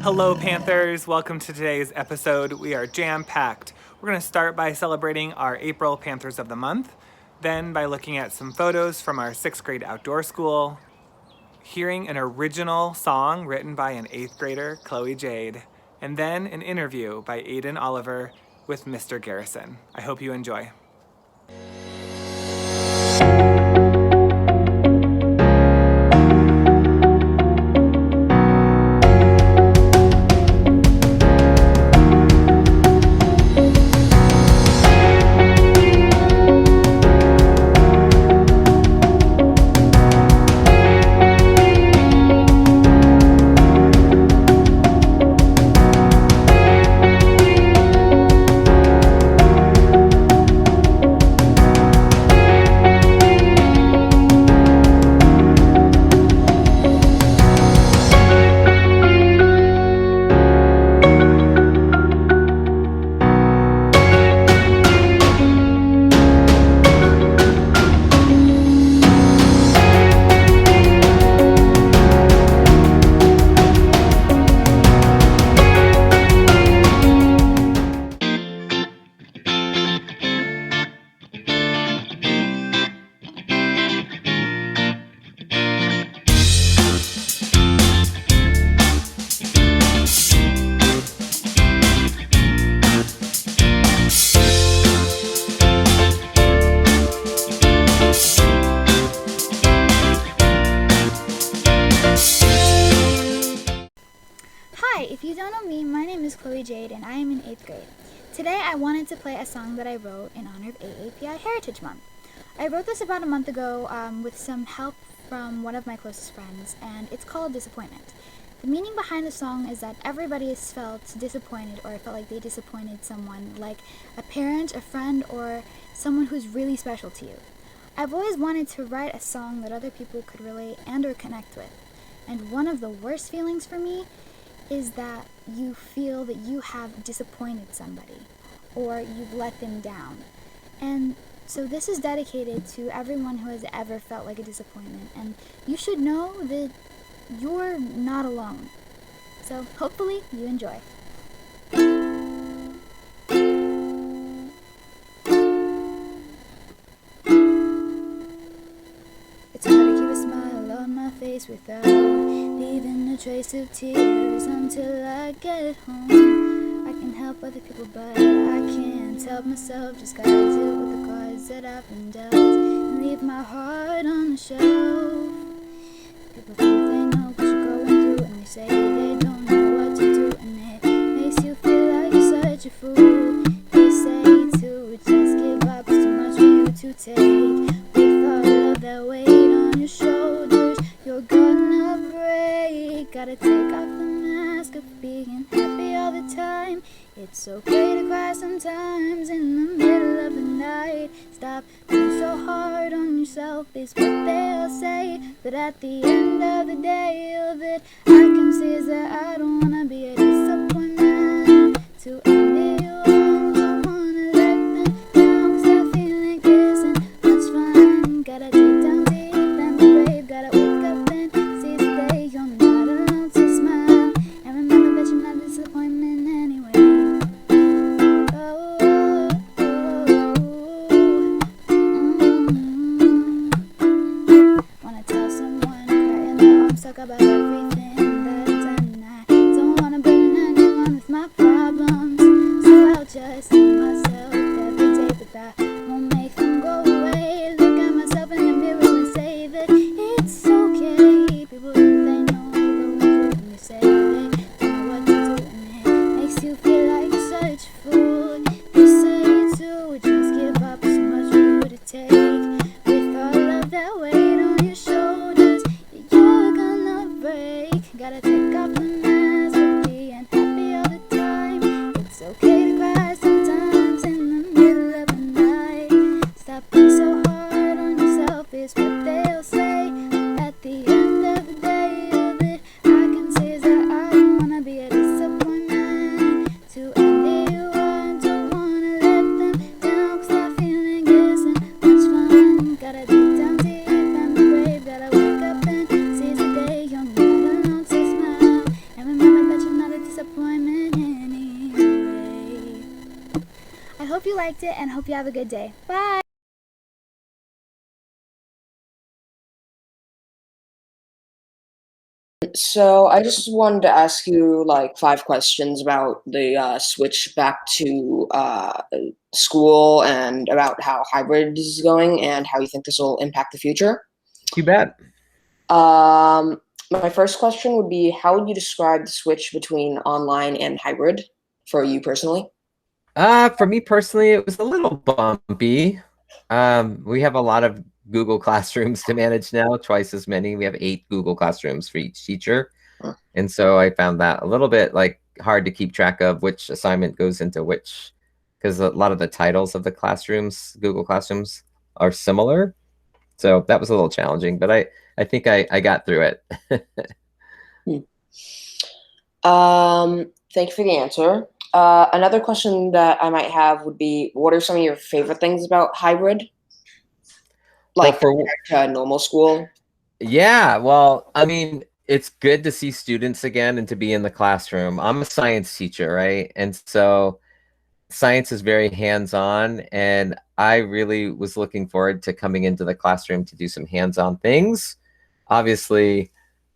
Hello, Panthers. Welcome to today's episode. We are jam-packed. We're going to start by celebrating our April Panthers of the Month, then by looking at some photos from our 6th grade outdoor school, hearing an original song written by an 8th grader, Chloe Jade, and then an interview by Aiden Oliver with Mr. Garrison. I hope you enjoy. Hi, if you don't know me, my name is Chloe Jade and I am in 8th grade. Today I wanted to play a song that I wrote in honor of AAPI Heritage Month. I wrote this about a month ago with some help from one of my closest friends, and it's called Disappointment. The meaning behind the song is that everybody has felt disappointed or felt like they disappointed someone, like a parent, a friend, or someone who's really special to you. I've always wanted to write a song that other people could relate and or connect with. And one of the worst feelings for me is that you feel that you have disappointed somebody or you've let them down. And so this is dedicated to everyone who has ever felt like a disappointment, and you should know that you're not alone. So hopefully you enjoy. It's hard to keep a smile on my face without leaving a trace of tears until I get home. I can help other people, but I can't help myself. Just gotta deal with the cards that I've been dealt and leave my heart on the shelf. People think they know what you're going through, and they say they don't know what to do, and it makes you feel like you're such a fool. They say to just give up, it's too much for you to take. With all of that weight on your shoulders, you're gonna break. Gotta take off the mask of being happy all the time. It's okay to cry sometimes in the middle of the night. Stop being so hard on yourself is what they'll say. But at the end of the day, all that I can see is that I don't wanna be a disappointment to anyone. Don't wanna let them down, 'cause that feeling isn't much fun. Gotta dig down deep and be brave. Gotta wake up and see the day you're not alone to smile. And remember that you're not a disappointment anyway. Wanna tell someone, cry in the arms, talk about everything that I've done. I don't wanna burden anyone with my problems, so I'll just tell myself every day that that won't make them go away. Look at myself in the mirror and say that it's okay. People think they know what you're going through, and they say they don't know what to do, and it makes you feel like you're such a fool. They say to just give up, it's too much for you to take. With all of that weight on your shoulders, you're gonna break. Gotta take off the mask of being happy all the time. It's okay to cry sometimes in the middle of the night. Stop being so hard on yourself is what they'll say. At the end of the day, all that I can say is that I don't wanna be a disappointment to anyone. Don't wanna let them down, 'cause that feeling isn't much fun. Gotta dig down deep and be brave. Gotta wake up and seize the day you're not alone to smile. And remember that you're not a liked it and hope you have a good day. Bye! So I just wanted to ask you like 5 questions about the switch back to school and about how hybrid is going and how you think this will impact the future. You bet. My first question would be, how would you describe the switch between online and hybrid for you personally? For me personally, it was a little bumpy. We have a lot of Google Classrooms to manage now, twice as many. We have 8 Google Classrooms for each teacher. Uh, And so I found that a little bit like hard to keep track of which assignment goes into which, because a lot of the titles of the classrooms, Google Classrooms, are similar. So that was a little challenging, but I think I got through it. hmm. Thank you for the answer. Another question that I might have would be, what are some of your favorite things about hybrid, Well, like for compared to normal school? Yeah, well, I mean, it's good to see students again and to be in the classroom. I'm a science teacher, right? And so science is very hands-on, and I really was looking forward to coming into the classroom to do some hands-on things. Obviously,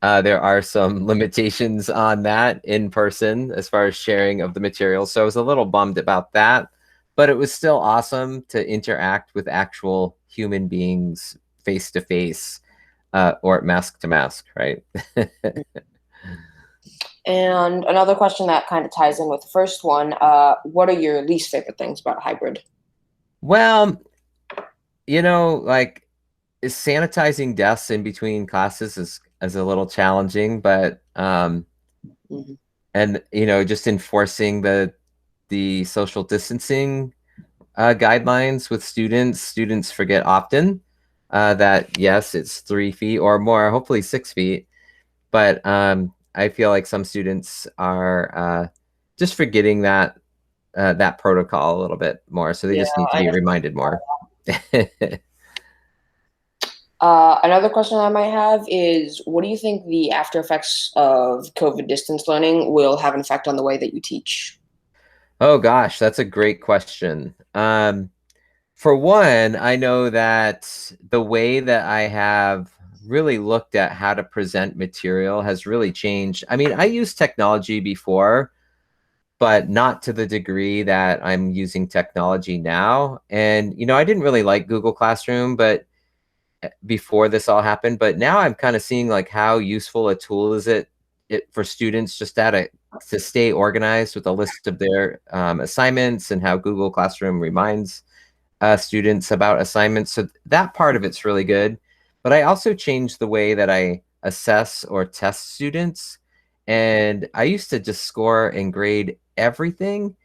there are some limitations on that in person as far as sharing of the material. So I was a little bummed about that, but it was still awesome to interact with actual human beings face to face, or mask to mask, right? And another question that kind of ties in with the first one, what are your least favorite things about hybrid? Well, like sanitizing desks in between classes is a little challenging, but Mhm. and just enforcing the social distancing guidelines with students. Students forget often that yes, it's 3 feet or more, hopefully 6 feet. But I feel like some students are just forgetting that protocol a little bit more, so they Yeah, just need to I be guess. reminded more. Another question I might have is, what do you think the after effects of COVID distance learning will have an effect on the way that you teach? Oh gosh, that's a great question. For one, I know that the way that I have really looked at how to present material has really changed. I mean, I used technology before, but not to the degree that I'm using technology now. And, I didn't really like Google Classroom, but before this all happened, but now I'm kind of seeing like how useful a tool is it for students just to stay organized with a list of their assignments, and how Google Classroom reminds students about assignments. So that part of it's really good. But I also changed the way that I assess or test students. And I used to just score and grade everything.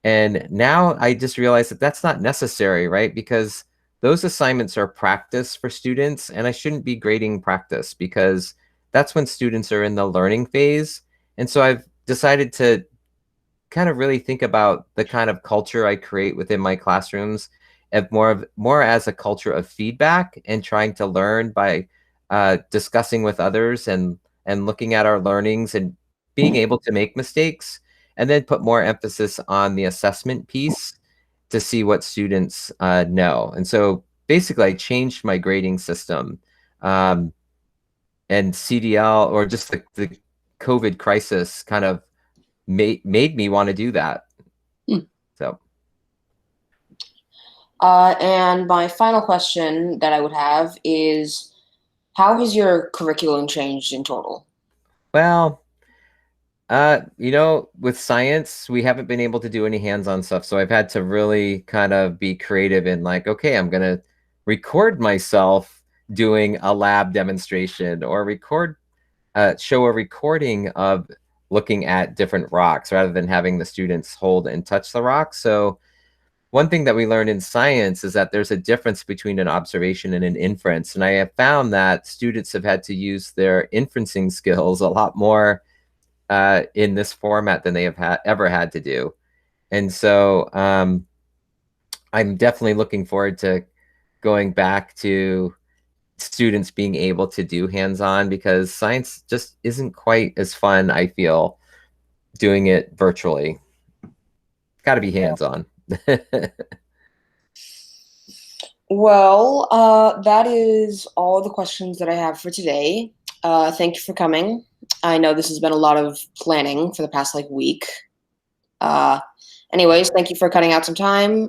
And now I just realized that that's not necessary, right? Because those assignments are practice for students, and I shouldn't be grading practice because that's when students are in the learning phase. And so I've decided to kind of really think about the kind of culture I create within my classrooms, and more as a culture of feedback and trying to learn by discussing with others, and looking at our learnings and being able to make mistakes, and then put more emphasis on the assessment piece to see what students know. And so basically, I changed my grading system, um, and CDL, or just the COVID crisis kind of made me want to do that. Hmm. So, And my final question that I would have is, how has your curriculum changed in total? well, with science, we haven't been able to do any hands-on stuff. So I've had to really kind of be creative in like, okay, I'm gonna record myself doing a lab demonstration, or show a recording of looking at different rocks rather than having the students hold and touch the rocks. So one thing that we learned in science is that there's a difference between an observation and an inference. And I have found that students have had to use their inferencing skills a lot more in this format than they have ever had to do. And so I'm definitely looking forward to going back to students being able to do hands-on, because science just isn't quite as fun, I feel, doing it virtually. Got to be hands-on. Well, that is all the questions that I have for today. Thank you for coming. I know this has been a lot of planning for the past week. Uh, Anyways, thank you for cutting out some time,